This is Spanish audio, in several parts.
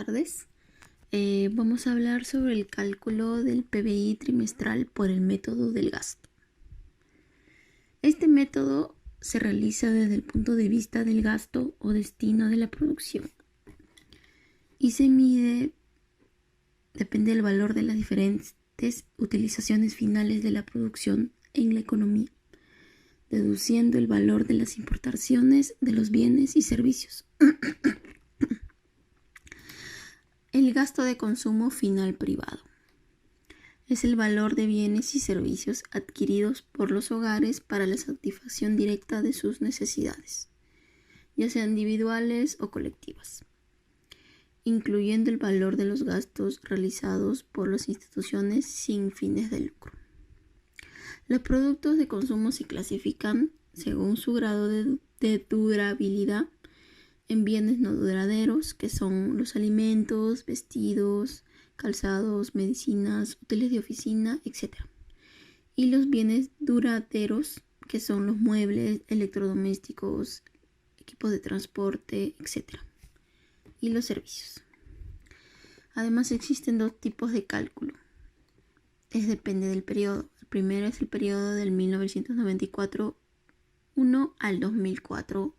tardes. Vamos a hablar sobre el cálculo del PBI trimestral por el método del gasto. Este método se realiza desde el punto de vista del gasto o destino de la producción y se mide, depende del valor de las diferentes utilizaciones finales de la producción en la economía, deduciendo el valor de las importaciones de los bienes y servicios. El gasto de consumo final privado es el valor de bienes y servicios adquiridos por los hogares para la satisfacción directa de sus necesidades, ya sean individuales o colectivas, incluyendo el valor de los gastos realizados por las instituciones sin fines de lucro. Los productos de consumo se clasifican según su grado de durabilidad en bienes no duraderos, que son los alimentos, vestidos, calzados, medicinas, útiles de oficina, etc. Y los bienes duraderos, que son los muebles, electrodomésticos, equipos de transporte, etc. Y los servicios. Además existen dos tipos de cálculo. Depende del periodo. El primero es el periodo del 1994-1 al 2004-2.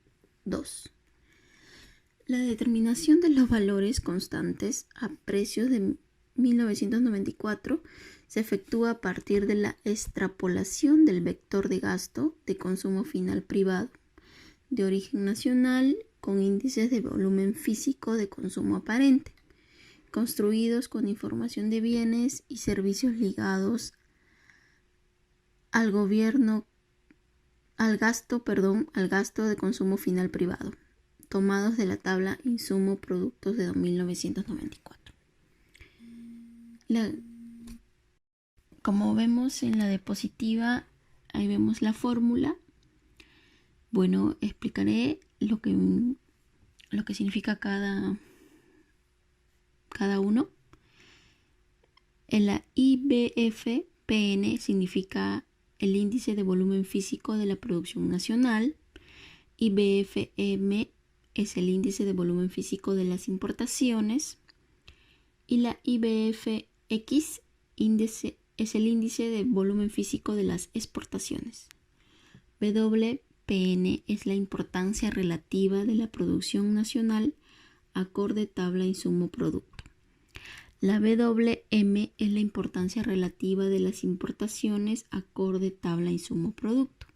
La determinación de los valores constantes a precios de 1994 se efectúa a partir de la extrapolación del vector de gasto de consumo final privado de origen nacional con índices de volumen físico de consumo aparente, construidos con información de bienes y servicios ligados al gasto de consumo final privado, tomados de la tabla Insumo Productos de 1994. Como vemos en la diapositiva, ahí vemos la fórmula. Bueno, explicaré lo que significa cada uno. En la IBF-PN significa el índice de volumen físico de la producción nacional. IBF-M es el índice de volumen físico de las importaciones. Y la IBF-X es el índice de volumen físico de las exportaciones. WPN es la importancia relativa de la producción nacional acorde tabla insumo producto. La WM es la importancia relativa de las importaciones acorde tabla insumo producto.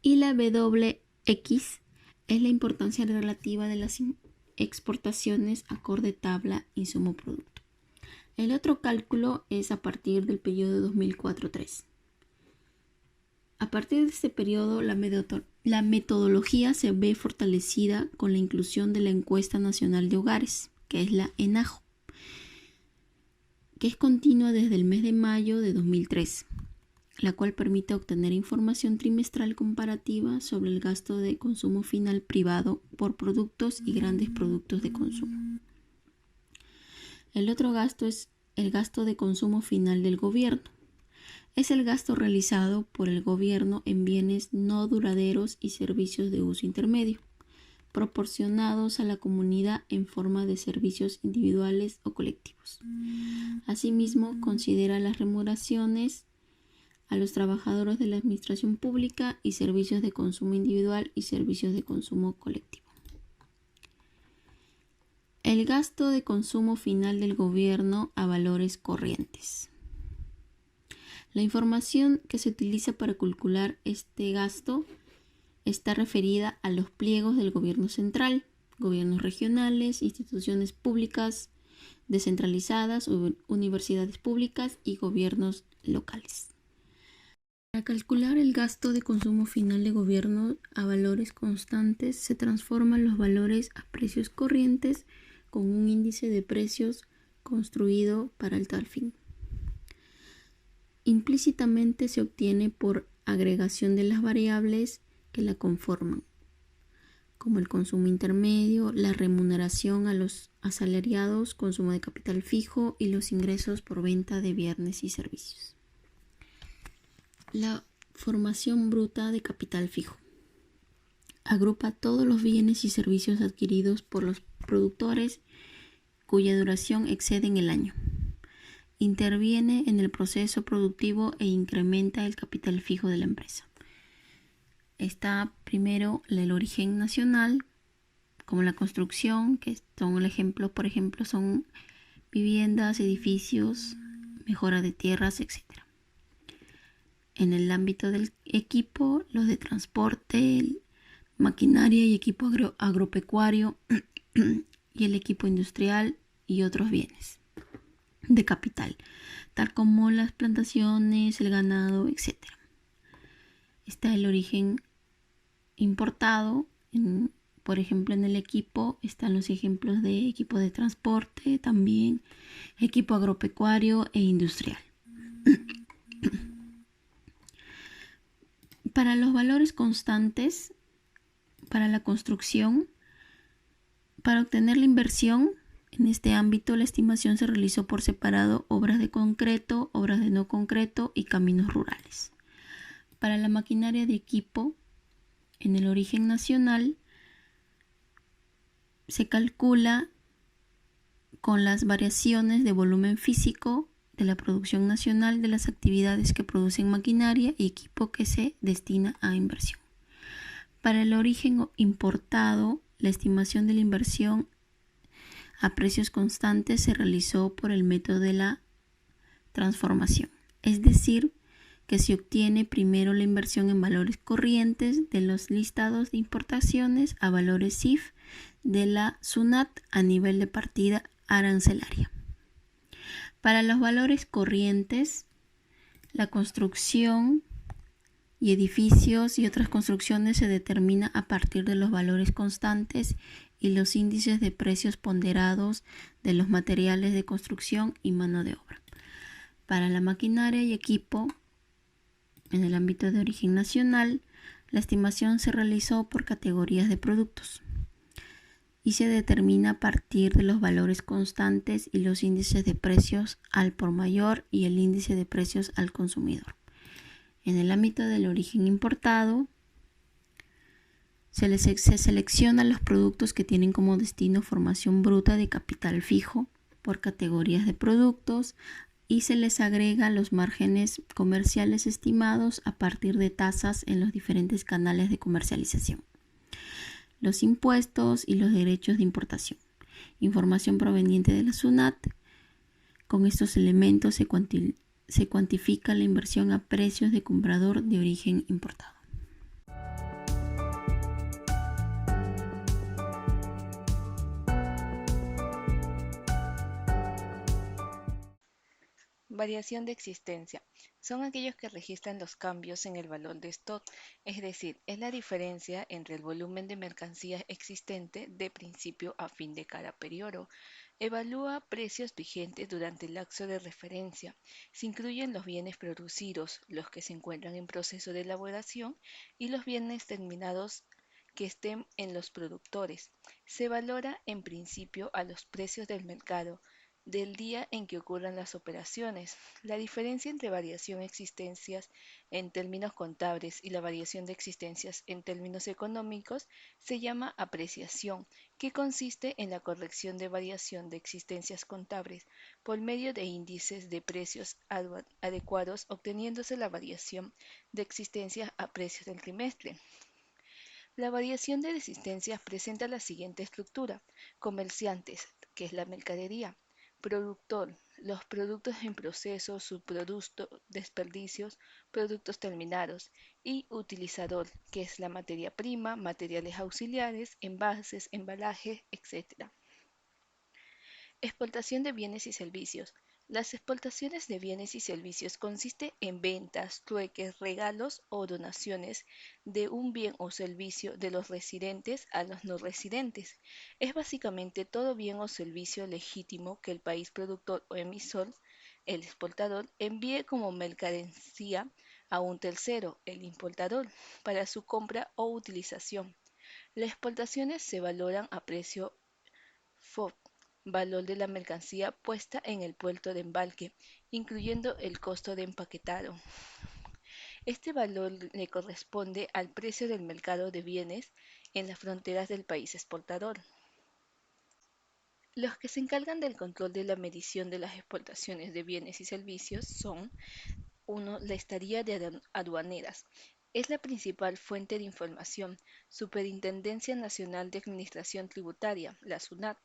Y la WX es la importancia relativa de las exportaciones acorde tabla insumo producto. El otro cálculo es a partir del periodo 2004-3. A partir de este periodo, la metodología se ve fortalecida con la inclusión de la Encuesta Nacional de Hogares, que es la ENAHO, que es continua desde el mes de mayo de 2003, la cual permite obtener información trimestral comparativa sobre el gasto de consumo final privado por productos y grandes productos de consumo. El otro gasto es el gasto de consumo final del gobierno. Es el gasto realizado por el gobierno en bienes no duraderos y servicios de uso intermedio, proporcionados a la comunidad en forma de servicios individuales o colectivos. Asimismo, considera las remuneraciones a los trabajadores de la administración pública y servicios de consumo individual y servicios de consumo colectivo. El gasto de consumo final del gobierno a valores corrientes. La información que se utiliza para calcular este gasto está referida a los pliegos del gobierno central, gobiernos regionales, instituciones públicas descentralizadas, universidades públicas y gobiernos locales. Para calcular el gasto de consumo final de gobierno a valores constantes, se transforman los valores a precios corrientes con un índice de precios construido para el tal fin. Implícitamente se obtiene por agregación de las variables que la conforman, como el consumo intermedio, la remuneración a los asalariados, consumo de capital fijo y los ingresos por venta de bienes y servicios. La formación bruta de capital fijo agrupa todos los bienes y servicios adquiridos por los productores cuya duración excede en el año. Interviene en el proceso productivo e incrementa el capital fijo de la empresa. Está primero el origen nacional, como la construcción, que son el ejemplo, por ejemplo, son viviendas, edificios, mejora de tierras, etc. En el ámbito del equipo, los de transporte, maquinaria y equipo agropecuario y el equipo industrial y otros bienes de capital, tal como las plantaciones, el ganado, etc. Está el origen importado, por ejemplo, en el equipo están los ejemplos de equipo de transporte, también equipo agropecuario e industrial. Para los valores constantes, para la construcción, para obtener la inversión, en este ámbito la estimación se realizó por separado obras de concreto, obras de no concreto y caminos rurales. Para la maquinaria de equipo, en el origen nacional, se calcula con las variaciones de volumen físico de la producción nacional de las actividades que producen maquinaria y equipo que se destina a inversión. Para el origen importado, la estimación de la inversión a precios constantes se realizó por el método de la transformación, es decir, que se obtiene primero la inversión en valores corrientes de los listados de importaciones a valores CIF de la SUNAT a nivel de partida arancelaria. Para los valores corrientes, la construcción y edificios y otras construcciones se determina a partir de los valores constantes y los índices de precios ponderados de los materiales de construcción y mano de obra. Para la maquinaria y equipo, en el ámbito de origen nacional, la estimación se realizó por categorías de productos y se determina a partir de los valores constantes y los índices de precios al por mayor y el índice de precios al consumidor. En el ámbito del origen importado, se seleccionan los productos que tienen como destino formación bruta de capital fijo por categorías de productos y se les agrega los márgenes comerciales estimados a partir de tasas en los diferentes canales de comercialización, los impuestos y los derechos de importación, información proveniente de la SUNAT. Con estos elementos se cuantifica la inversión a precios de comprador de origen importado. Variación de existencia. Son aquellos que registran los cambios en el valor de stock, es decir, es la diferencia entre el volumen de mercancías existente de principio a fin de cada periodo. Evalúa precios vigentes durante el lapso de referencia. Se incluyen los bienes producidos, los que se encuentran en proceso de elaboración y los bienes terminados que estén en los productores. Se valora en principio a los precios del mercado del día en que ocurran las operaciones. La diferencia entre variación de existencias en términos contables y la variación de existencias en términos económicos se llama apreciación, que consiste en la corrección de variación de existencias contables por medio de índices de precios adecuados, obteniéndose la variación de existencias a precios del trimestre. La variación de existencias presenta la siguiente estructura: comerciantes, que es la mercadería; productor, los productos en proceso, subproductos, desperdicios, productos terminados; y utilizador, que es la materia prima, materiales auxiliares, envases, embalajes, etc. Exportación de bienes y servicios. Las exportaciones de bienes y servicios consiste en ventas, trueques, regalos o donaciones de un bien o servicio de los residentes a los no residentes. Es básicamente todo bien o servicio legítimo que el país productor o emisor, el exportador, envíe como mercancía a un tercero, el importador, para su compra o utilización. Las exportaciones se valoran a precio FOB, valor de la mercancía puesta en el puerto de embarque, incluyendo el costo de empaquetado. Este valor le corresponde al precio del mercado de bienes en las fronteras del país exportador. Los que se encargan del control de la medición de las exportaciones de bienes y servicios son: 1. La Estadía de Aduaneras. Es la principal fuente de información. Superintendencia Nacional de Administración Tributaria, la SUNAT.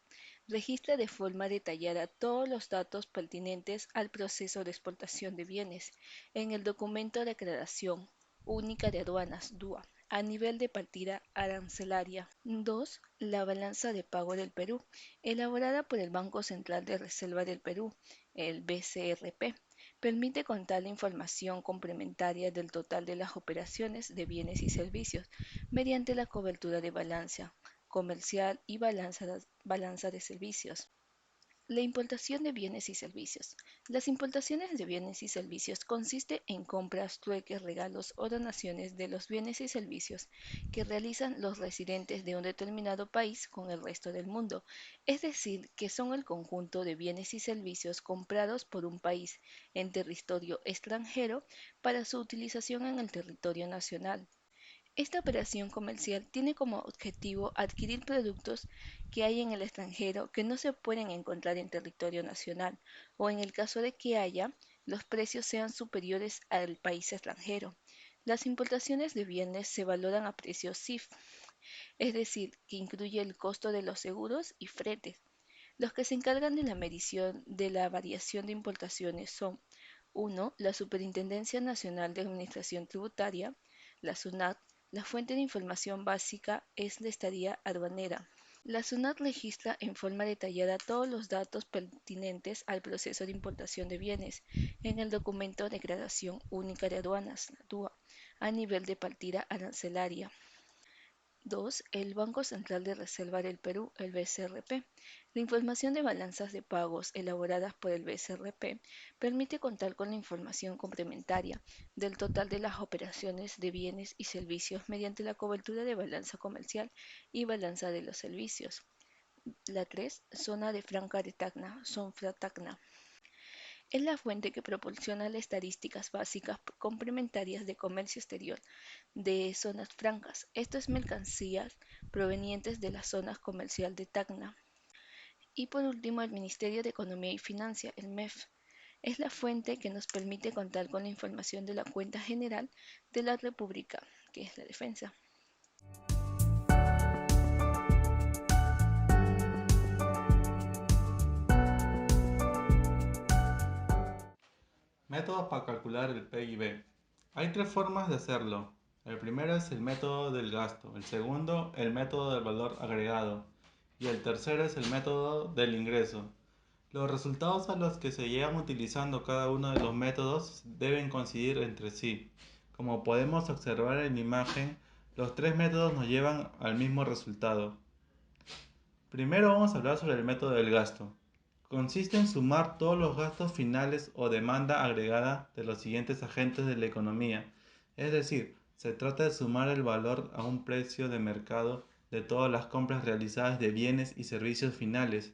Registra de forma detallada todos los datos pertinentes al proceso de exportación de bienes en el documento de Declaración Única de Aduanas, DUA, a nivel de partida arancelaria. 2. La Balanza de Pago del Perú, elaborada por el Banco Central de Reserva del Perú, el BCRP. Permite contar la información complementaria del total de las operaciones de bienes y servicios mediante la cobertura de balanza comercial y balanza de servicios. La importación de bienes y servicios. Las importaciones de bienes y servicios consiste en compras, trueques, regalos o donaciones de los bienes y servicios que realizan los residentes de un determinado país con el resto del mundo, es decir, que son el conjunto de bienes y servicios comprados por un país en territorio extranjero para su utilización en el territorio nacional. Esta operación comercial tiene como objetivo adquirir productos que hay en el extranjero que no se pueden encontrar en territorio nacional, o en el caso de que haya, los precios sean superiores al país extranjero. Las importaciones de bienes se valoran a precio CIF, es decir, que incluye el costo de los seguros y fretes. Los que se encargan de la medición de la variación de importaciones son: 1. La Superintendencia Nacional de Administración Tributaria, la SUNAT. La fuente de información básica es la Estadía Aduanera. La SUNAT registra en forma detallada todos los datos pertinentes al proceso de importación de bienes en el documento de Declaración Única de Aduanas, DUA, a nivel de partida arancelaria. 2. El Banco Central de Reserva del Perú, el BCRP. La información de balanzas de pagos elaboradas por el BCRP permite contar con la información complementaria del total de las operaciones de bienes y servicios mediante la cobertura de balanza comercial y balanza de los servicios. La 3. Zona de Franca de Tacna, Sonfra-Tacna. Es la fuente que proporciona las estadísticas básicas complementarias de comercio exterior de zonas francas. Esto es mercancías provenientes de la zona comercial de Tacna. Y por último, el Ministerio de Economía y Financia, el MEF, es la fuente que nos permite contar con la información de la cuenta general de la República, que es la defensa. Métodos para calcular el PIB. Hay tres formas de hacerlo. El primero es el método del gasto, el segundo el método del valor agregado y el tercero es el método del ingreso. Los resultados a los que se llegan utilizando cada uno de los métodos deben coincidir entre sí. Como podemos observar en la imagen, los tres métodos nos llevan al mismo resultado. Primero vamos a hablar sobre el método del gasto. Consiste en sumar todos los gastos finales o demanda agregada de los siguientes agentes de la economía. Es decir, se trata de sumar el valor a un precio de mercado de todas las compras realizadas de bienes y servicios finales.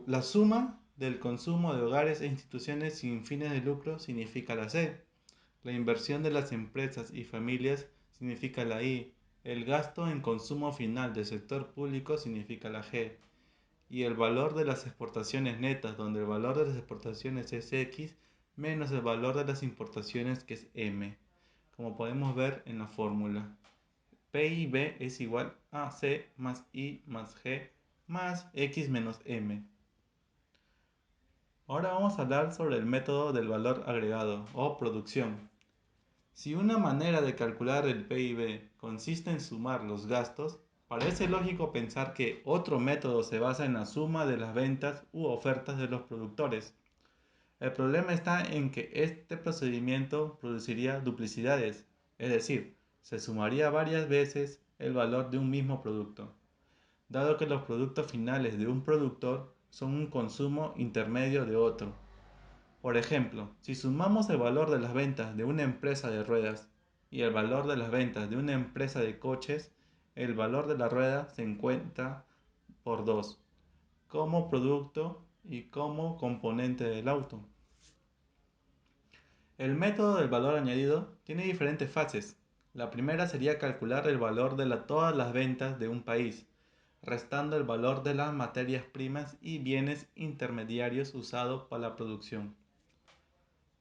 La suma del consumo de hogares e instituciones sin fines de lucro significa la C. La inversión de las empresas y familias significa la I. El gasto en consumo final del sector público significa la G. Y el valor de las exportaciones netas, donde el valor de las exportaciones es X, menos el valor de las importaciones, que es M, como podemos ver en la fórmula. PIB es igual a C más I más G más X menos M. Ahora vamos a hablar sobre el método del valor agregado o producción. Si una manera de calcular el PIB consiste en sumar los gastos, parece lógico pensar que otro método se basa en la suma de las ventas u ofertas de los productores. El problema está en que este procedimiento produciría duplicidades, es decir, se sumaría varias veces el valor de un mismo producto, dado que los productos finales de un productor son un consumo intermedio de otro. Por ejemplo, si sumamos el valor de las ventas de una empresa de ruedas y el valor de las ventas de una empresa de coches, el valor de la rueda se encuentra por 2, como producto y como componente del auto. El método del valor añadido tiene diferentes fases. La primera sería calcular el valor de todas las ventas de un país. restando el valor de las materias primas y bienes intermediarios usados para la producción.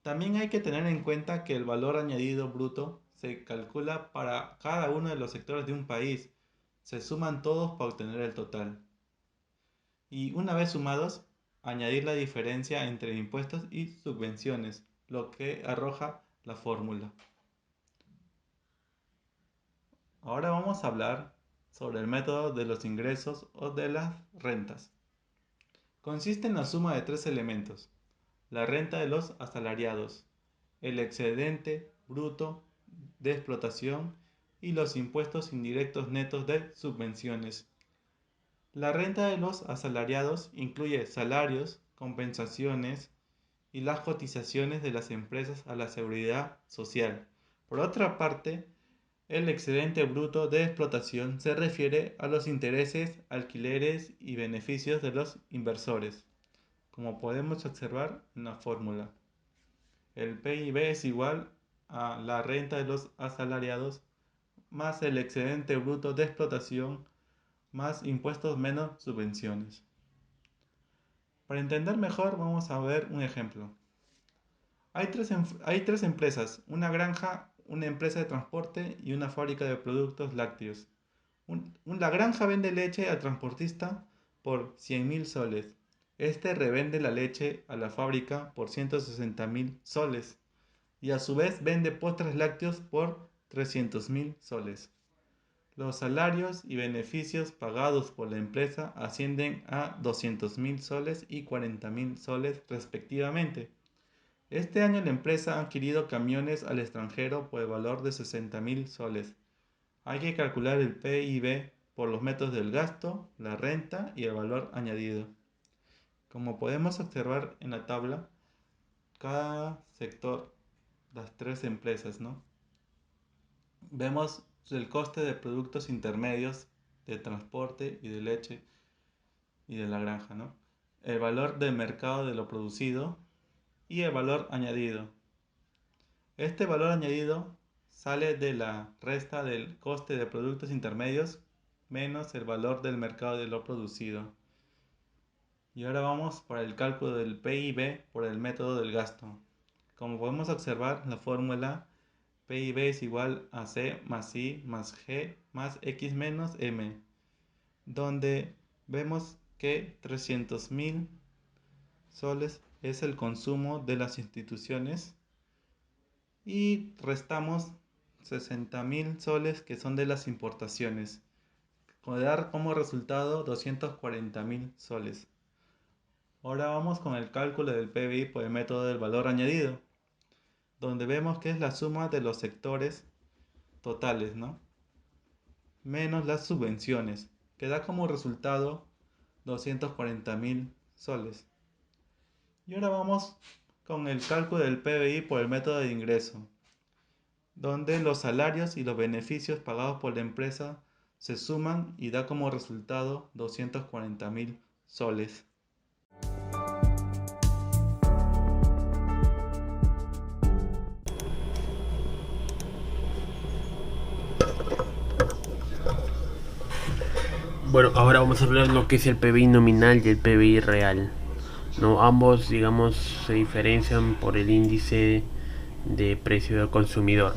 También hay que tener en cuenta que el valor añadido bruto se calcula para cada uno de los sectores de un país. Se suman todos para obtener el total. Y una vez sumados, añadir la diferencia entre impuestos y subvenciones, lo que arroja la fórmula. Ahora vamos a hablar sobre el método de los ingresos o de las rentas. Consiste en la suma de tres elementos: la renta de los asalariados, el excedente bruto de explotación y los impuestos indirectos netos de subvenciones. La renta de los asalariados incluye salarios, compensaciones y las cotizaciones de las empresas a la seguridad social. Por otra parte, el excedente bruto de explotación se refiere a los intereses, alquileres y beneficios de los inversores, como podemos observar en la fórmula. El PIB es igual a la renta de los asalariados más el excedente bruto de explotación más impuestos menos subvenciones. Para entender mejor vamos a ver un ejemplo. Hay tres empresas, una granja, una empresa de transporte y una fábrica de productos lácteos. La granja vende leche al transportista por 100.000 soles. Este revende la leche a la fábrica por 160.000 soles y a su vez vende postres lácteos por 300.000 soles. Los salarios y beneficios pagados por la empresa ascienden a 200.000 soles y 40.000 soles respectivamente. Este año la empresa ha adquirido camiones al extranjero por el valor de 60.000 soles. Hay que calcular el PIB por los métodos del gasto, la renta y el valor añadido. Como podemos observar en la tabla, cada sector, las tres empresas, ¿no? Vemos el coste de productos intermedios de transporte y de leche y de la granja, ¿no? El valor de mercado de lo producido y el valor añadido. Este valor añadido sale de la resta del coste de productos intermedios menos el valor del mercado de lo producido. Y ahora vamos para el cálculo del PIB por el método del gasto. Como podemos observar, la fórmula PIB es igual a C más I más G más X menos M, donde vemos que 300.000 soles es el consumo de las instituciones y restamos 60.000 soles que son de las importaciones, con dar como resultado 240.000 soles. Ahora vamos con el cálculo del PBI por el método del valor añadido, donde vemos que es la suma de los sectores totales, ¿no? Menos las subvenciones, que da como resultado 240.000 soles. Y ahora vamos con el cálculo del PBI por el método de ingreso, donde los salarios y los beneficios pagados por la empresa se suman y da como resultado 240.000 soles. Bueno, ahora vamos a hablar de lo que es el PBI nominal y el PBI real, ¿no? Ambos, digamos, se diferencian por el índice de precio del consumidor.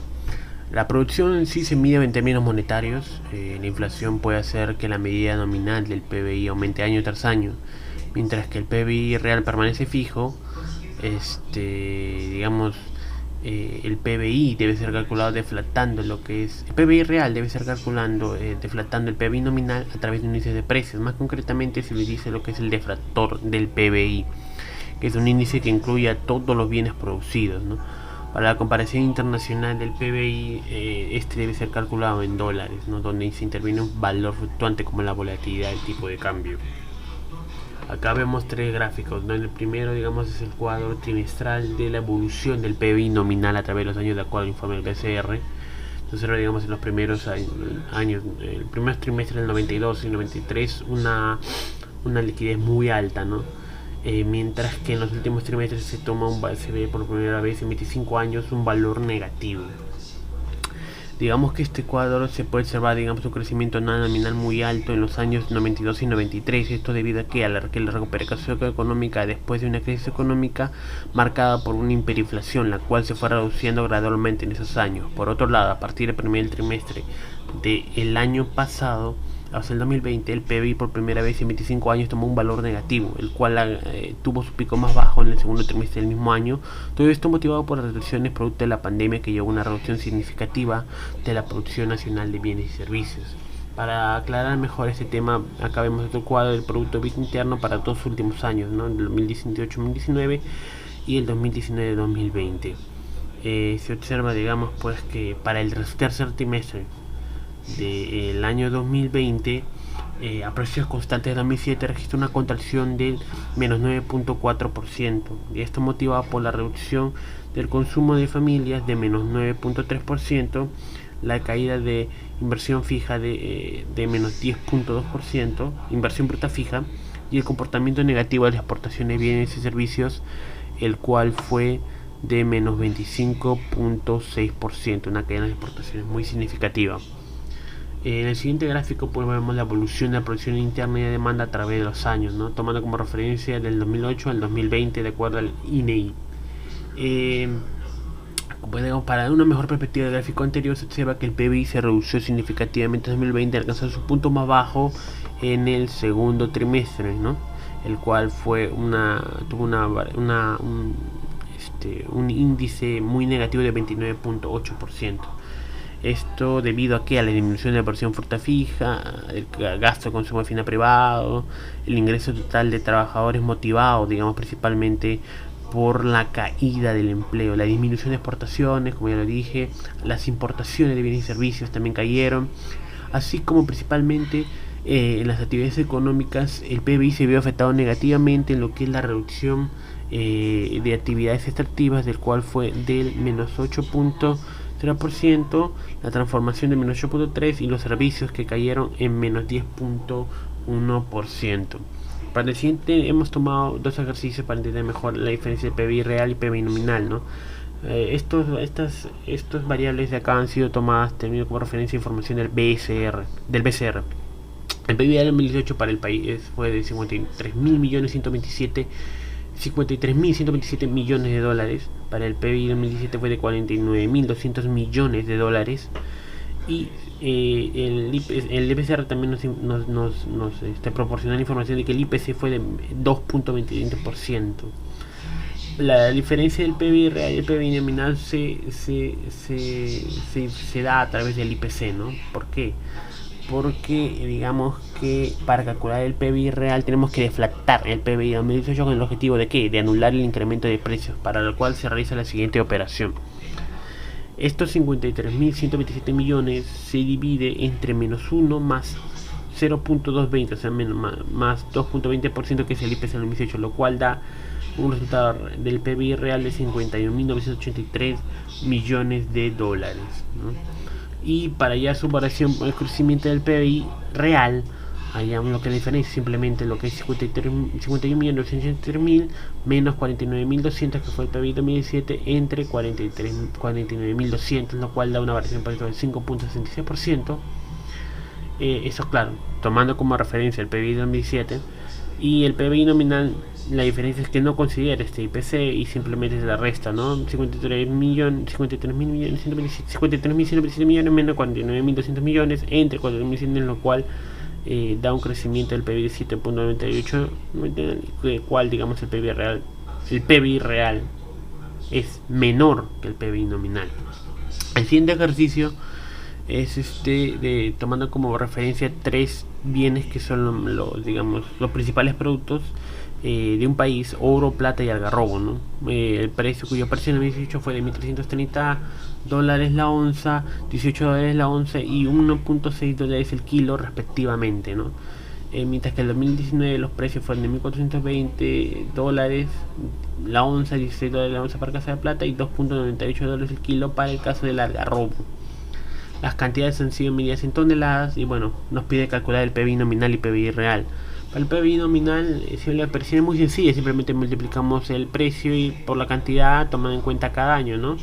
La producción en sí se mide en términos monetarios. La inflación puede hacer que la medida nominal del PBI aumente año tras año, mientras que el PBI real permanece fijo. El PBI debe ser calculado deflatando lo que es... El PBI real debe ser calculando deflatando el PBI nominal a través de un índice de precios. Más concretamente se le dice lo que es el deflactor del PBI, que es un índice que incluye a todos los bienes producidos, ¿no? Para la comparación internacional del PBI, este debe ser calculado en dólares, ¿no? Donde se interviene un valor fluctuante como la volatilidad del tipo de cambio. Acá vemos tres gráficos, ¿no? El primero, digamos, es el cuadro trimestral de la evolución del PBI nominal a través de los años de acuerdo al informe del BCR. Entonces, digamos, en los primeros años, el primer trimestre del 92 y 93, una liquidez muy alta, ¿no? Mientras que en los últimos trimestres se ve por primera vez en 25 años un valor negativo. Digamos que este cuadro se puede observar, digamos, un crecimiento nominal muy alto en los años 92 y 93. Esto debido a que la recuperación económica después de una crisis económica marcada por una hiperinflación, la cual se fue reduciendo gradualmente en esos años. Por otro lado, a partir del primer trimestre del año pasado, hasta el 2020, el PBI por primera vez en 25 años tomó un valor negativo, el cual tuvo su pico más bajo en el segundo trimestre del mismo año. Todo esto motivado por las reducciones producto de la pandemia, que llevó a una reducción significativa de la producción nacional de bienes y servicios. Para aclarar mejor este tema, acá vemos otro cuadro del Producto Bruto Interno para todos los últimos años, ¿no? El 2018-2019 y el 2019-2020. Se observa, digamos, pues que para el tercer trimestre del año 2020, a precios constantes de 2007, registra una contracción del menos 9.4%, y esto motivado por la reducción del consumo de familias de menos 9.3%, la caída de inversión fija de menos 10.2%, inversión bruta fija, y el comportamiento negativo de las exportaciones de bienes y servicios, el cual fue de menos 25.6%, una caída de exportaciones muy significativa. En el siguiente gráfico pues vemos la evolución de la producción interna y de demanda a través de los años, ¿no? Tomando como referencia del 2008 al 2020 de acuerdo al INEI. Para una mejor perspectiva del gráfico anterior, se observa que el PBI se redució significativamente en 2020, alcanzando su punto más bajo en el segundo trimestre, ¿no? El cual fue tuvo un índice muy negativo de 29.8%. Esto debido a que a la disminución de la porción fruta fija, el gasto de consumo final privado, el ingreso total de trabajadores motivado, digamos, principalmente por la caída del empleo, la disminución de exportaciones, como ya lo dije, las importaciones de bienes y servicios también cayeron, así como principalmente en las actividades económicas. El PBI se vio afectado negativamente en lo que es la reducción de actividades extractivas, del cual fue del menos 8.0%, la transformación de menos 8.3% y los servicios, que cayeron en menos 10.1%. Para el siguiente hemos tomado dos ejercicios para entender mejor la diferencia de PBI real y PBI nominal, ¿no? Estas variables de acá han sido tomadas teniendo como referencia información del BCR. El PBI del 2018 para el país fue de 53.127 millones de dólares. Para el PBI 2017 fue de 49.200 millones de dólares. Y el IPCR también nos proporciona la información de que el IPC fue de 2.20%. La diferencia del PBI real y el PBI nominal se da a través del IPC, ¿no? ¿Por qué? Porque digamos que para calcular el PBI real tenemos que deflactar el PBI 2018 con el objetivo de ¿qué? De anular el incremento de precios, para lo cual se realiza la siguiente operación. Estos 53.127 millones se divide entre menos 1 más 0.220, o sea, más 2.20%, que es el IPC 2018, lo cual da un resultado del PBI real de 51.983 millones de dólares, ¿no? Y para hallar su variación, el crecimiento del PBI real, hallamos lo que es la diferencia, simplemente lo que es 51.983.000 menos 49.200, que fue el PBI 2017, entre 49.200, lo cual da una variación del 5.66%. Eso, claro, tomando como referencia el PBI 2017. Y el PBI nominal, la diferencia es que no considera este IPC y simplemente se la resta, ¿no? 53.127 millones menos 49.200 millones entre 4.100, lo cual da un crecimiento del PBI de 7.98, el cual, digamos, el PBI real es menor que el PBI nominal. El siguiente ejercicio es tomando como referencia tres bienes que son los principales productos de un país: oro, plata y algarrobo, ¿no? El precio, cuyo precio en el 2018 fue de $1.330 la onza, $18 la onza y $1.6 el kilo respectivamente, ¿no? Mientras que en el 2019 los precios fueron de $1.420 la onza, $16 la onza para casa de plata y $2.98 el kilo para el caso del algarrobo. Las cantidades han sido medidas en toneladas y bueno, nos pide calcular el PBI nominal y PBI real. Para el PBI nominal, la operación es muy sencilla, simplemente multiplicamos el precio y por la cantidad tomada en cuenta cada año, ¿no?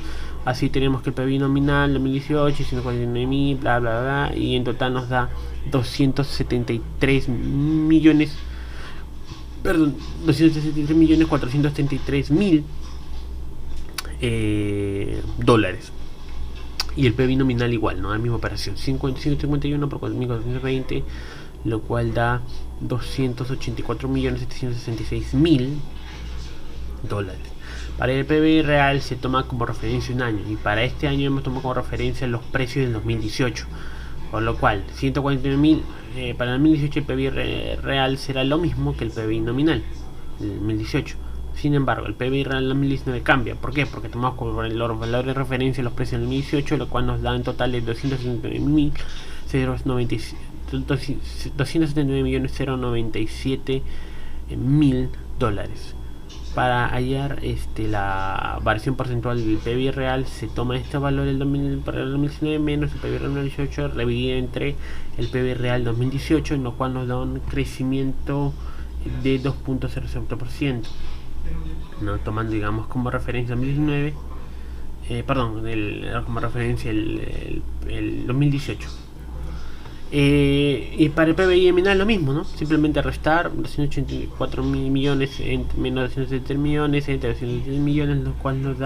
Así tenemos que el PBI nominal 2018, 149.000, bla bla bla, y en total nos da 273 millones, perdón, 273.433.000 dólares. Y el PBI nominal igual, ¿no? La misma operación, 151 por 4.420, lo cual da 284.766.000 dólares. Para el PBI real se toma como referencia un año, y para este año hemos tomado como referencia los precios del 2018, por lo cual 149.000, para el 2018 el PBI real será lo mismo que el PBI nominal del 2018. Sin embargo, el PBI real del 2019 cambia. ¿Por qué? Porque tomamos como valor de referencia los precios del 2018, lo cual nos da en total de 279.097.097.000 dólares. Para hallar la variación porcentual del PBI real, se toma este valor del 2019 menos el PBI real 2018, dividido entre el PBI real 2018, en lo cual nos da un crecimiento de 2.07%, ¿no? Tomando, digamos, como referencia 2019, como referencia el 2018. Y para el PBI nominal lo mismo, ¿no? Simplemente restar 284 millones menos 273 millones entre 273 millones, lo cual nos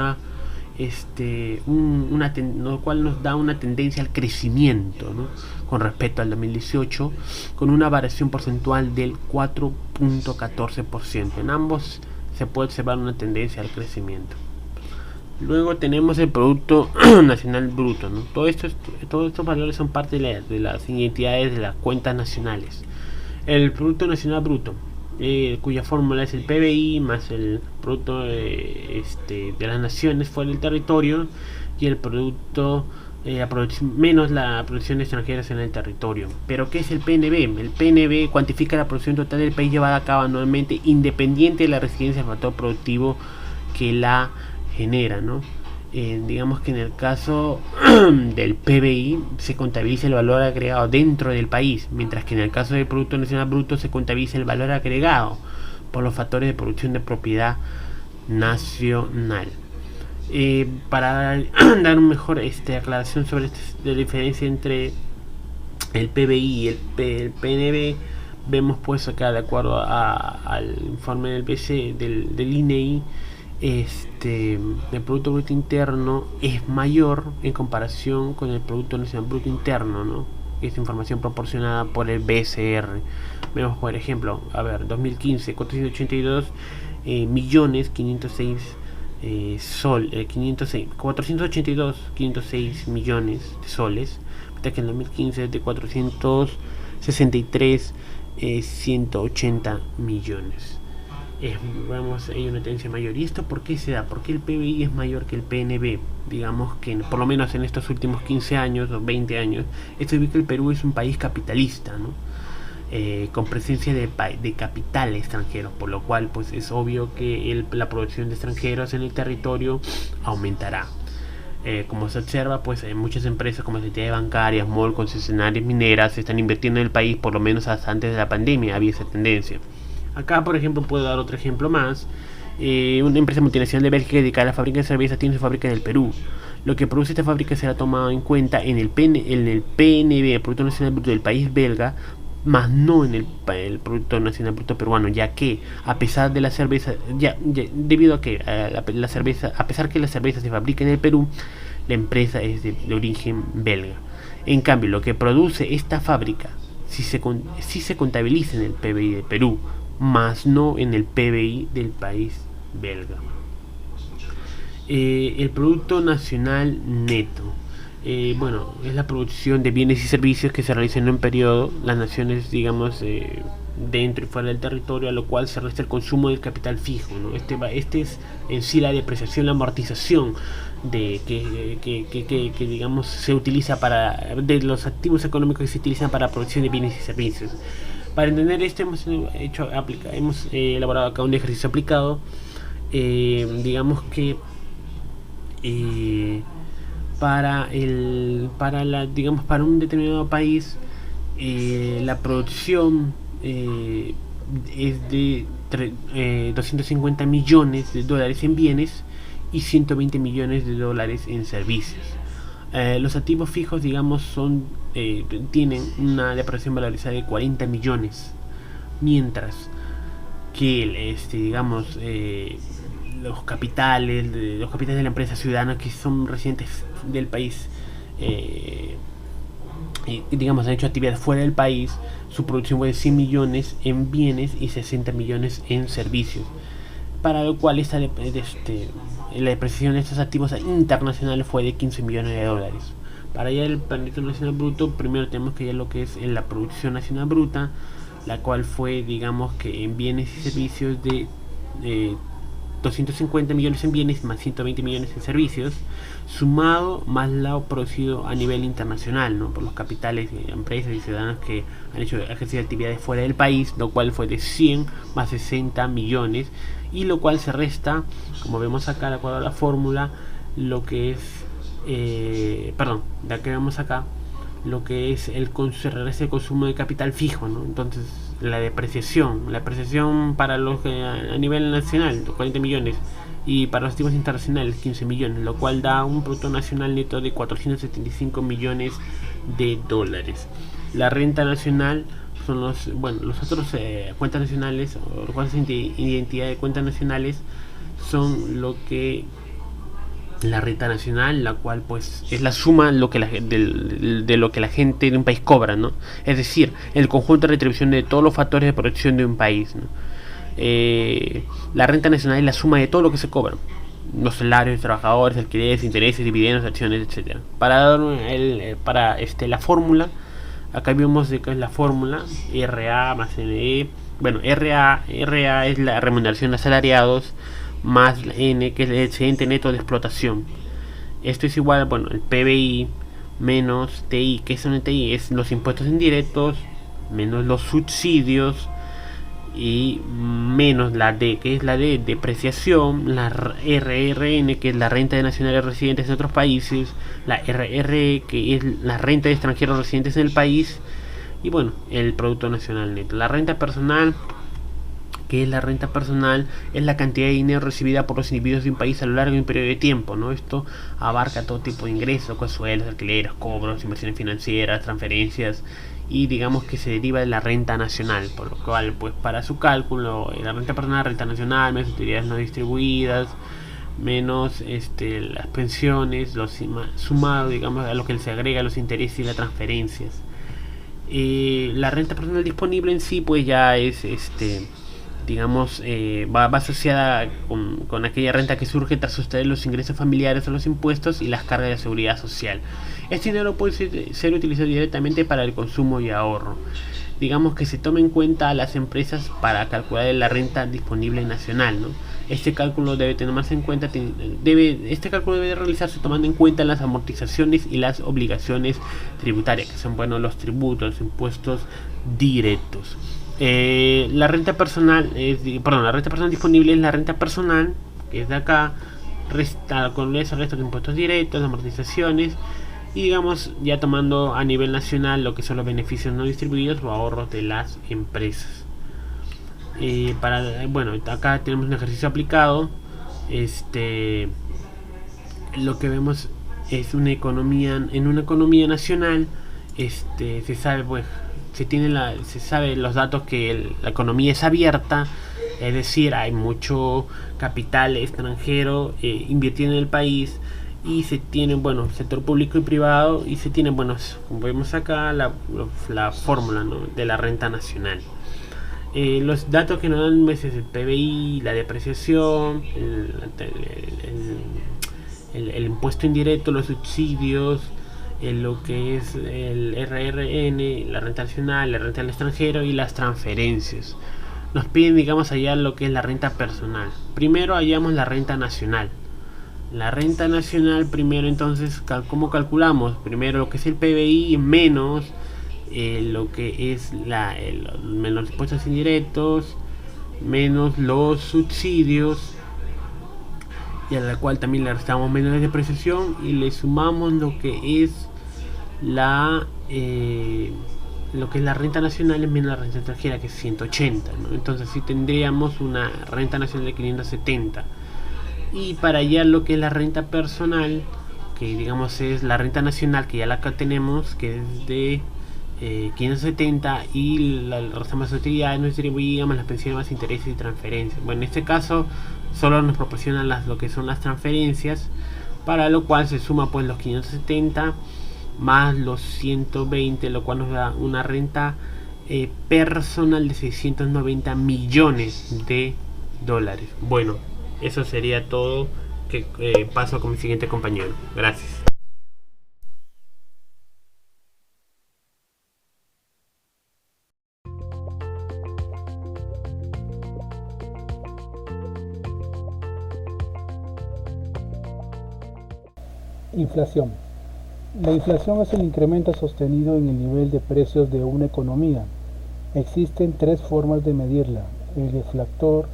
da una tendencia al crecimiento, ¿no? Con respecto al 2018, con una variación porcentual del 4.14%. En ambos se puede observar una tendencia al crecimiento. Luego tenemos el Producto Nacional Bruto, ¿no? Todos estos valores son parte de las identidades de las cuentas nacionales. El Producto Nacional Bruto, cuya fórmula es el PBI más el Producto de las Naciones fuera del territorio, y el Producto menos la producción extranjera en el territorio. Pero ¿qué es el PNB? El PNB cuantifica la producción total del país llevada a cabo anualmente, independiente de la residencia del factor productivo que la genera, ¿no? Digamos que en el caso del PBI se contabiliza el valor agregado dentro del país, mientras que en el caso del Producto Nacional Bruto se contabiliza el valor agregado por los factores de producción de propiedad nacional. Para dar una mejor aclaración sobre la diferencia entre el PBI y el PNB, vemos pues acá, de acuerdo al informe del BC del INEI, el Producto Bruto Interno es mayor en comparación con el Producto Nacional Bruto Interno, ¿no? Esta información proporcionada por el BCR. Vemos, por ejemplo, 2015, 482 millones 506 482.506 millones de soles, mientras que en 2015 es de 463 180 millones. Hay una tendencia mayor. ¿Y esto por qué se da? ¿Por qué el PBI es mayor que el PNB? Digamos que por lo menos en estos últimos 15 años o 20 años, esto ve que el Perú es un país capitalista, ¿no? Con presencia de capital extranjero, por lo cual pues es obvio que la producción de extranjeros en el territorio aumentará. Como se observa, pues muchas empresas como entidades bancarias, mall, concesionarias mineras están invirtiendo en el país, por lo menos hasta antes de la pandemia había esa tendencia. Acá, por ejemplo, puedo dar otro ejemplo más. Una empresa multinacional de Bélgica dedicada a la fábrica de cerveza tiene su fábrica en el Perú. Lo que produce esta fábrica será tomado en cuenta en el PNB, el Producto Nacional Bruto del país belga, más no en el Producto Nacional Bruto peruano, ya que a pesar de la cerveza, debido a que la cerveza, a pesar que la cerveza se fabrica en el Perú, la empresa es de origen belga. En cambio, lo que produce esta fábrica sí se contabiliza en el PBI de Perú, más no en el PBI del país belga. El Producto Nacional Neto, es la producción de bienes y servicios que se realizan en un periodo, las naciones, digamos, dentro y fuera del territorio, a lo cual se resta el consumo del capital fijo, ¿no? Este es en sí la depreciación, la amortización que digamos se utiliza de los activos económicos que se utilizan para la producción de bienes y servicios. Para entender esto hemos elaborado acá un ejercicio aplicado. Digamos que para un determinado país la producción es de 250 millones de dólares en bienes, y 120 millones de dólares en servicios. Los activos fijos, digamos, tienen una depreciación valorizada de 40 millones, mientras que los capitales de la empresa ciudadana que son residentes del país, digamos, han hecho actividades fuera del país, su producción fue de 100 millones en bienes y 60 millones en servicios, para lo cual la depreciación de estos activos internacionales fue de 15 millones de dólares. Para hallar el Producto Nacional Bruto, primero tenemos que hallar lo que es la Producción Nacional Bruta, la cual fue, digamos, que en bienes y servicios de 250 millones en bienes más 120 millones en servicios, sumado más lo producido a nivel internacional, ¿no?, por los capitales de empresas y ciudadanos que han ejercido actividades fuera del país, lo cual fue de 100 más 60 millones, y lo cual se resta, como vemos acá de acuerdo a la fórmula, lo que es lo que es se regresa el consumo de capital fijo, ¿no? Entonces la depreciación para los a nivel nacional 40 millones y para los activos internacionales 15 millones, lo cual da un producto nacional neto de 475 millones de dólares. La renta nacional son los otros cuentas nacionales o cuentas de identidad de cuentas nacionales, son lo que la renta nacional, la cual pues es la suma de lo que la gente de un país cobra, ¿no? Es decir, el conjunto de retribución de todos los factores de producción de un país, ¿no? La renta nacional es la suma de todo lo que se cobra: los salarios de trabajadores, alquileres, intereses, dividendos, acciones, etcétera. Para la fórmula, acá vemos de qué es la fórmula: RA más NE. Bueno, RA es la remuneración de asalariados, más N, que es el excedente neto de explotación. Esto es igual, el PBI menos TI. ¿Qué es un TI? Es los impuestos indirectos menos los subsidios y menos la D, que es la de depreciación, la RRN, que es la renta de nacionales residentes en otros países, la RRE, que es la renta de extranjeros residentes en el país, y el producto nacional neto. La renta personal, que es la renta personal, es la cantidad de dinero recibida por los individuos de un país a lo largo de un periodo de tiempo, ¿no? Esto abarca todo tipo de ingresos, sueldos, alquileres, cobros, inversiones financieras, transferencias, y digamos que se deriva de la renta nacional, por lo cual pues para su cálculo la renta personal, renta nacional, menos utilidades no distribuidas, menos las pensiones, sumado, digamos, a lo que se agrega los intereses y las transferencias. La renta personal disponible en sí pues ya es va asociada con aquella renta que surge tras sustraer los ingresos familiares o los impuestos y las cargas de la seguridad social. Este dinero puede ser utilizado directamente para el consumo y ahorro. Digamos que se toma en cuenta a las empresas para calcular la renta disponible nacional, ¿no? Este cálculo debe tenerse en cuenta, debe realizarse tomando en cuenta las amortizaciones y las obligaciones tributarias, que son los tributos, los impuestos directos. La renta personal disponible es la renta personal, que es de acá, con el resto de impuestos directos, amortizaciones, y digamos ya tomando a nivel nacional lo que son los beneficios no distribuidos o ahorros de las empresas. Acá tenemos un ejercicio aplicado. Lo que vemos es una economía nacional. Se sabe los datos que la economía es abierta, es decir, hay mucho capital extranjero invirtiendo en el país, y se tiene sector público y privado, y se tiene como vemos acá la fórmula, ¿no?, de la renta nacional. Los datos que nos dan es el PBI, la depreciación, el impuesto indirecto, los subsidios, lo que es el RRN, la renta nacional, la renta del extranjero y las transferencias. Nos piden, hallar lo que es la renta personal. Primero hallamos la renta nacional. La renta nacional, primero, entonces, ¿cómo calculamos? Primero lo que es el PBI menos lo que es menos los impuestos indirectos, menos los subsidios, y a la cual también le restamos menos de depreciación, y le sumamos lo que es la renta nacional es menos la renta extranjera, que es 180, ¿no? Entonces sí tendríamos una renta nacional de 570. Y para allá lo que es la renta personal, que digamos es la renta nacional, que ya la acá tenemos, que es de 570, y las demás utilidades nos distribuíamos las pensiones más intereses y transferencias. Bueno, en este caso solo nos proporcionan lo que son las transferencias, para lo cual se suma pues los 570 más los 120, lo cual nos da una renta personal de 690 millones de dólares. Bueno, eso sería todo. Que paso con mi siguiente compañero. Gracias. Inflación. La inflación es el incremento sostenido en el nivel de precios de una economía. Existen tres formas de medirla: el deflactor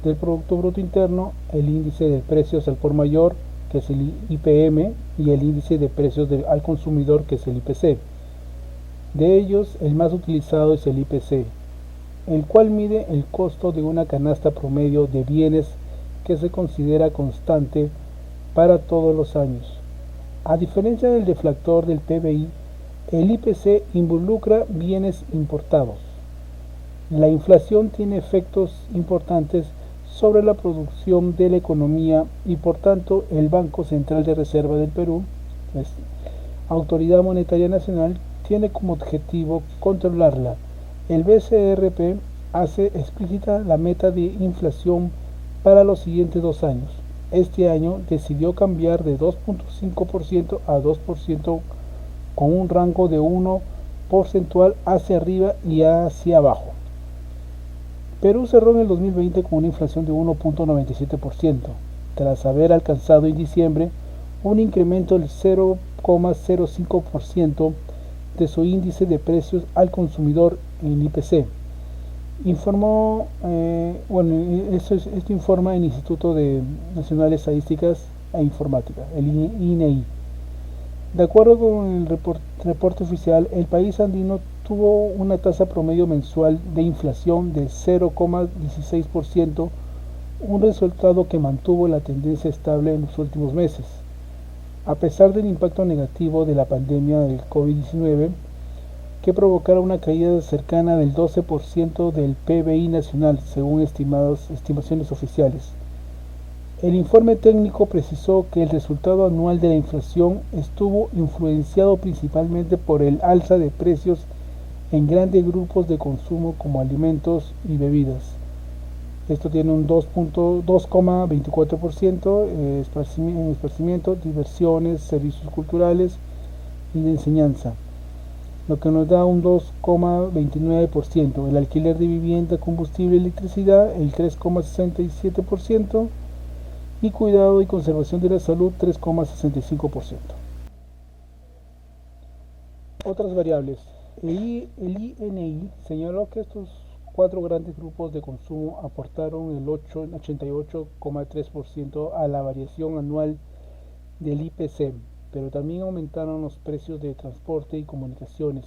del Producto Bruto Interno, el índice de precios al por mayor, que es el IPM, y el índice de precios al consumidor, que es el IPC. De ellos, el más utilizado es el IPC, el cual mide el costo de una canasta promedio de bienes que se considera constante para todos los años. A diferencia del deflactor del PBI, el IPC involucra bienes importados. La inflación tiene efectos importantes sobre la producción de la economía y por tanto el Banco Central de Reserva del Perú, Autoridad Monetaria Nacional, tiene como objetivo controlarla. El BCRP hace explícita la meta de inflación para los siguientes 2 años. Este año decidió cambiar de 2.5% a 2%, con un rango de 1 porcentual hacia arriba y hacia abajo. Perú cerró en el 2020 con una inflación de 1.97%, tras haber alcanzado en diciembre un incremento del 0.05% de su índice de precios al consumidor en IPC. Informó, esto informa el Instituto Nacional de Estadísticas e Informática, el INEI. De acuerdo con el reporte oficial, el país andino tuvo una tasa promedio mensual de inflación de 0,16%, un resultado que mantuvo la tendencia estable en los últimos meses. A pesar del impacto negativo de la pandemia del COVID-19, que provocara una caída cercana del 12% del PBI nacional, según estimaciones oficiales. El informe técnico precisó que el resultado anual de la inflación estuvo influenciado principalmente por el alza de precios en grandes grupos de consumo como alimentos y bebidas. Esto tiene un 2,24%, esparcimiento, diversiones, servicios culturales y de enseñanza, lo que nos da un 2,29%, el alquiler de vivienda, combustible y electricidad el 3,67%, y cuidado y conservación de la salud 3,65%. Otras variables. El INI señaló que estos 4 grandes grupos de consumo aportaron el 88,3% a la variación anual del IPC, pero también aumentaron los precios de transporte y comunicaciones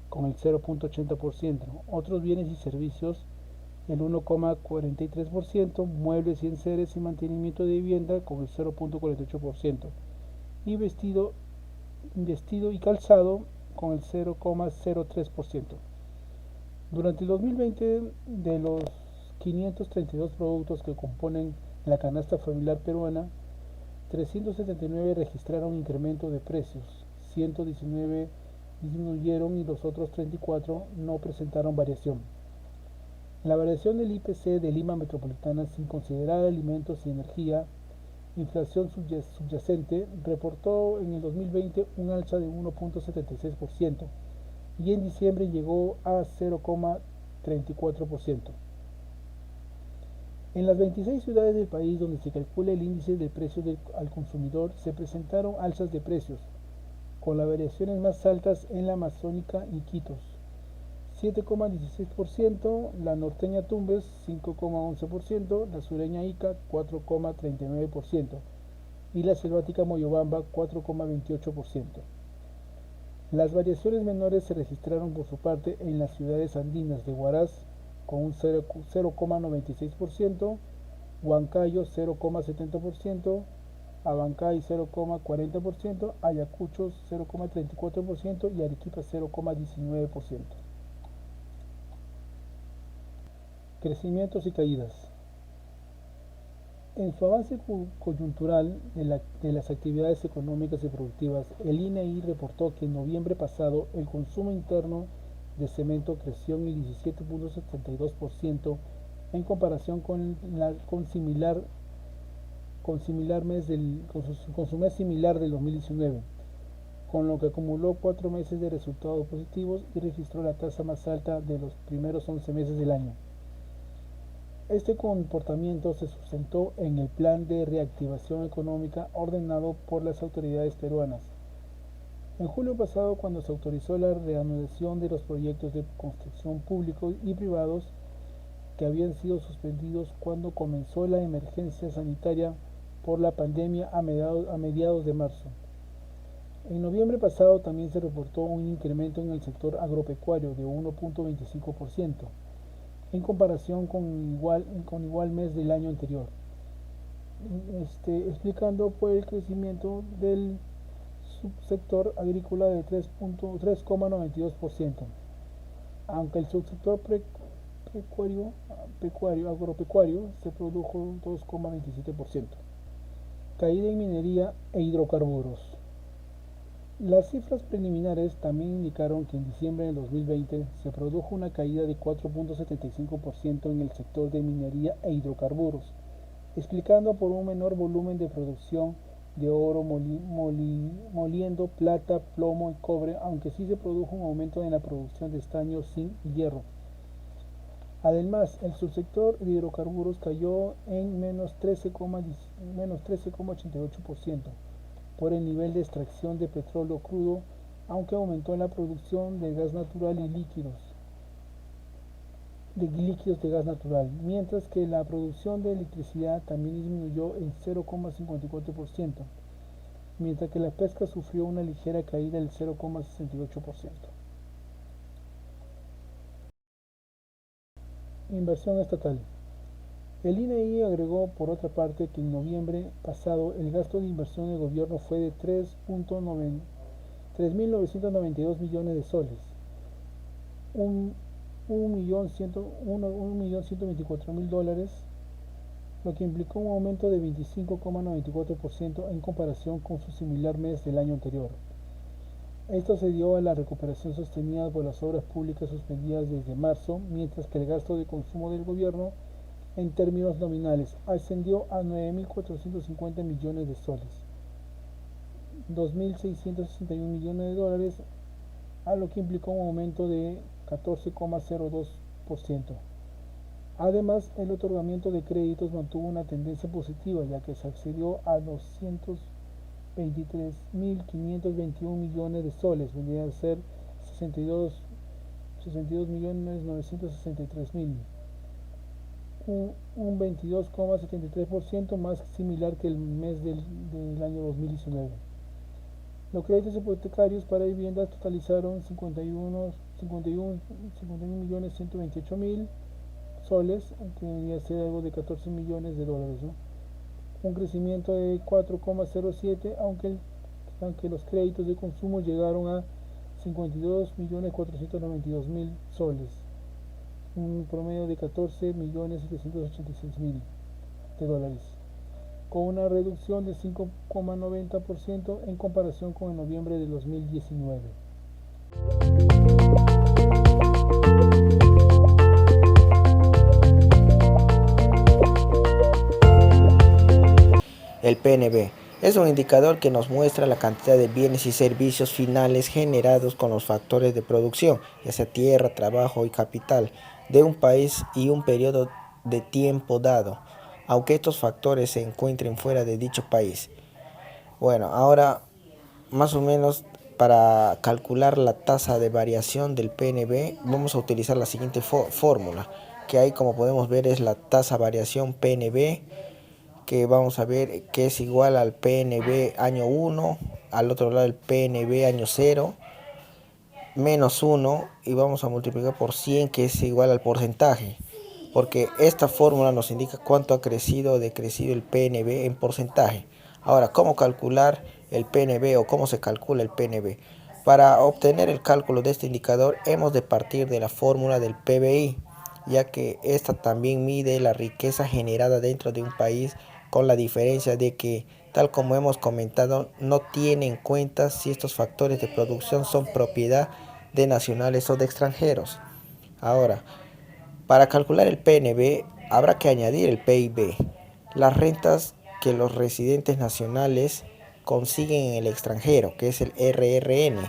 con el 0,80%, otros bienes y servicios el 1,43%, muebles y enseres y mantenimiento de vivienda con el 0,48%, y vestido y calzado con el 0,03%. Durante el 2020, de los 532 productos que componen la canasta familiar peruana, 379 registraron incremento de precios, 119 disminuyeron y los otros 34 no presentaron variación. La variación del IPC de Lima Metropolitana, sin considerar alimentos y energía, inflación subyacente, reportó en el 2020 un alza de 1,76% y en diciembre llegó a 0,34%. En las 26 ciudades del país donde se calcula el índice de precios al consumidor se presentaron alzas de precios, con las variaciones más altas en la Amazónica y Iquitos, 7,16%, la norteña Tumbes 5,11%, la sureña Ica 4,39% y la selvática Moyobamba 4,28%. Las variaciones menores se registraron por su parte en las ciudades andinas de Huaraz con un 0,96%, Huancayo 0,70%, Abancay 0,40%, Ayacucho 0,34% y Arequipa 0,19%. Crecimientos y caídas. En su avance coyuntural de las actividades económicas y productivas, el INEI reportó que en noviembre pasado el consumo interno de cemento creció en el 17,72% en comparación con su mes similar del 2019, con lo que acumuló 4 meses de resultados positivos y registró la tasa más alta de los primeros 11 meses del año. Este comportamiento se sustentó en el plan de reactivación económica ordenado por las autoridades peruanas. En julio pasado, cuando se autorizó la reanudación de los proyectos de construcción públicos y privados que habían sido suspendidos cuando comenzó la emergencia sanitaria por la pandemia a mediados de marzo. En noviembre pasado también se reportó un incremento en el sector agropecuario de 1,25%, en comparación con igual mes del año anterior, explicando por el crecimiento del subsector agrícola de 3,92%, aunque el subsector agropecuario se produjo 2,27%. Caída en minería e hidrocarburos. Las cifras preliminares también indicaron que en diciembre del 2020 se produjo una caída de 4,75% en el sector de minería e hidrocarburos, explicando por un menor volumen de producción de oro moliendo plata, plomo y cobre, aunque sí se produjo un aumento en la producción de estaño, zinc y hierro. Además, el subsector de hidrocarburos cayó en menos 13,88% por el nivel de extracción de petróleo crudo, aunque aumentó la producción de gas natural y líquidos de gas natural, mientras que la producción de electricidad también disminuyó en 0,54%, mientras que la pesca sufrió una ligera caída del 0,68%. Inversión estatal. El INEI agregó, por otra parte, que en noviembre pasado el gasto de inversión del gobierno fue de 3.992 millones de soles, 1.124.000 dólares, lo que implicó un aumento de 25,94% en comparación con su similar mes del año anterior. Esto se dio a la recuperación sostenida por las obras públicas suspendidas desde marzo, mientras que el gasto de consumo del gobierno en términos nominales ascendió a 9.450 millones de soles, 2.661 millones de dólares, a lo que implicó un aumento de 14,02%. Además, el otorgamiento de créditos mantuvo una tendencia positiva, ya que se accedió a 223.521 millones de soles, vendría a ser 62.963.000, un 22,73% más similar que el mes del año 2019. Los créditos hipotecarios para viviendas totalizaron 51.128.000 soles, que debería ser algo de 14 millones de dólares, ¿no? Un crecimiento de 4,07, aunque los créditos de consumo llegaron a 52.492.000 soles, un promedio de 14.786.000 de dólares, con una reducción de 5,90% en comparación con el noviembre de 2019. El PNB es un indicador que nos muestra la cantidad de bienes y servicios finales generados con los factores de producción, ya sea tierra, trabajo y capital, de un país y un periodo de tiempo dado, aunque estos factores se encuentren fuera de dicho país. Bueno, ahora más o menos para calcular la tasa de variación del PNB vamos a utilizar la siguiente fórmula, que ahí como podemos ver es la tasa variación PNB, que vamos a ver que es igual al PNB año 1, al otro lado el PNB año 0, menos 1, y vamos a multiplicar por 100, que es igual al porcentaje. porque esta fórmula nos indica cuánto ha crecido o decrecido el PNB en porcentaje. Ahora, ¿cómo calcular el PNB o cómo se calcula el PNB? Para obtener el cálculo de este indicador hemos de partir de la fórmula del PBI, ya que esta también mide la riqueza generada dentro de un país, con la diferencia de que, tal como hemos comentado, no tiene en cuenta si estos factores de producción son propiedad de nacionales o de extranjeros. Ahora, para calcular el PNB habrá que añadir el PIB, las rentas que los residentes nacionales consiguen en el extranjero, que es el RRN,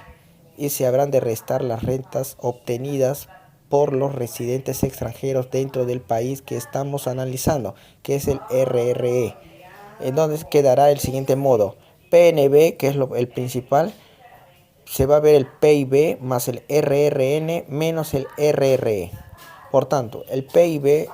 y se habrán de restar las rentas obtenidas por los residentes extranjeros dentro del país que estamos analizando, que es el RRE. Entonces quedará el siguiente modo: PNB, que es el principal, se va a ver el PIB más el RRN menos el RRE. Por tanto, el PIB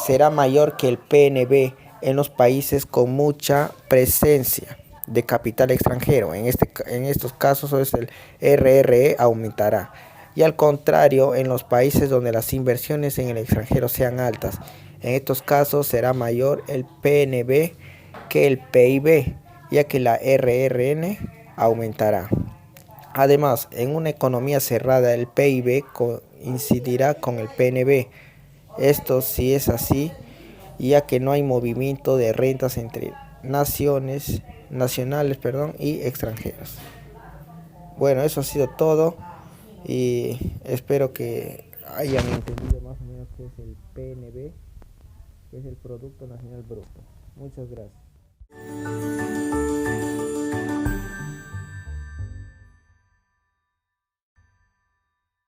será mayor que el PNB en los países con mucha presencia de capital extranjero. En estos casos el RRE aumentará. Y al contrario, en los países donde las inversiones en el extranjero sean altas, en estos casos será mayor el PNB que el PIB, ya que la RRN aumentará. Además, en una economía cerrada el PIB coincidirá con el PNB. Esto sí es así, ya que no hay movimiento de rentas entre nacionales, y extranjeros. Bueno, eso ha sido todo y espero que hayan entendido más o menos qué es el PNB, que es el Producto Nacional Bruto. Muchas gracias.